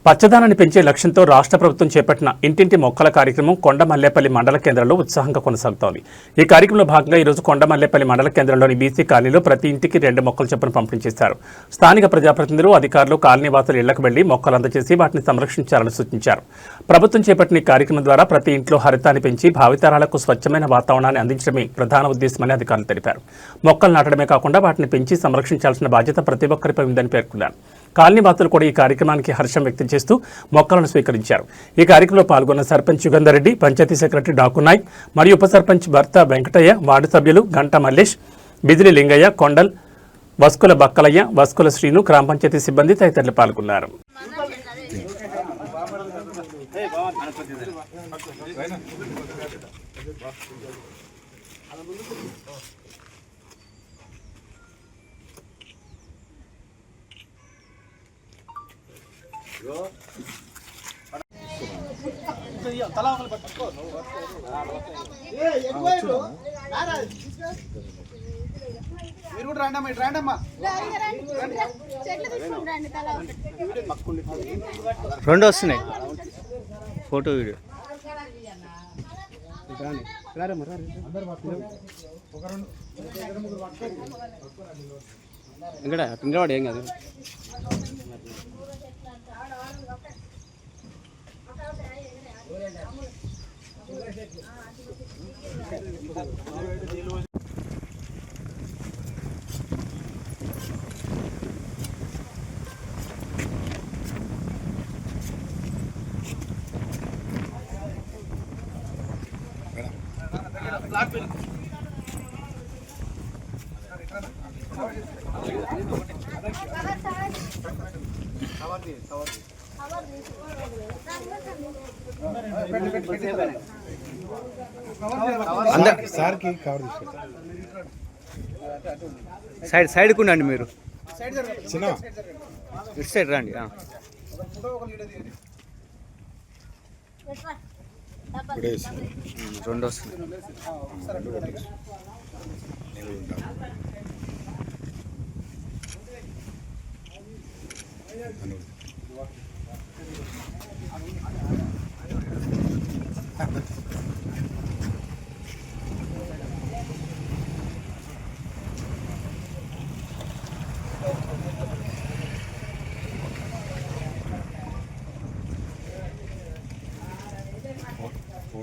పచ్చదనాన్ని పెంచే లక్ష్యంతో రాష్ట్ర ప్రభుత్వం చేపట్టిన ఇంటింటి మొక్కల కార్యక్రమం కొండమల్లేపల్లి మండల కేంద్రంలో ఉత్సాహంగా కొనసాగుతోంది. ఈ కార్యక్రమంలో భాగంగా ఈరోజు కొండమల్లేపల్లి మండల కేంద్రంలోని బీసీ కాలనీలో ప్రతి ఇంటికి 2 మొక్కల చొప్పున పంపిణీ చేశారు. స్థానిక ప్రజాప్రతినిధులు, అధికారులు కాలనీవాసులు ఇళ్లకు వెళ్లి మొక్కలు అందజేసి వాటిని సంరక్షించాలని సూచించారు. ప్రభుత్వం చేపట్టిన ఈ కార్యక్రమం ద్వారా ప్రతి ఇంట్లో హరితాన్ని పెంచి భావితరాలకు స్వచ్ఛమైన వాతావరణాన్ని అందించడమే ప్రధాన ఉద్దేశమని అధికారులు తెలిపారు. మొక్కలు నాటడమే కాకుండా వాటిని పెంచి సంరక్షించాల్సిన బాధ్యత ప్రతి ఒక్కరిపై ఉందని పేర్కొన్నారు. కాలనీవాసులు కూడా ఈ కార్యక్రమానికి హర్షం వ్యక్తం చేస్తూ మొక్కలను స్వీకరించారు. ఈ కార్యక్రమంలో పాల్గొన్న సర్పంచ్ యుగంధర్ రెడ్డి, పంచాయతీ సెక్రటరీ డాకు నాయక్ మరియు ఉప సర్పంచ్ భర్త వెంకటయ్య, వార్డు సభ్యులు గంట మల్లేష్, బిజిలి లింగయ్య, కొండల్, వస్కుల బక్కలయ్య, వస్కుల శ్రీను, గ్రామ పంచాయతీ సిబ్బంది తదితరులు పాల్గొన్నారు. రెండు వస్తున్నాయి ఫోటో వీడియో. ఇక్కడ పింగవాడు ఏం కాదు. సైడ్ కుండండి మీరు, ఇటు సైడ్ రండి. రెండు వస్తుంది.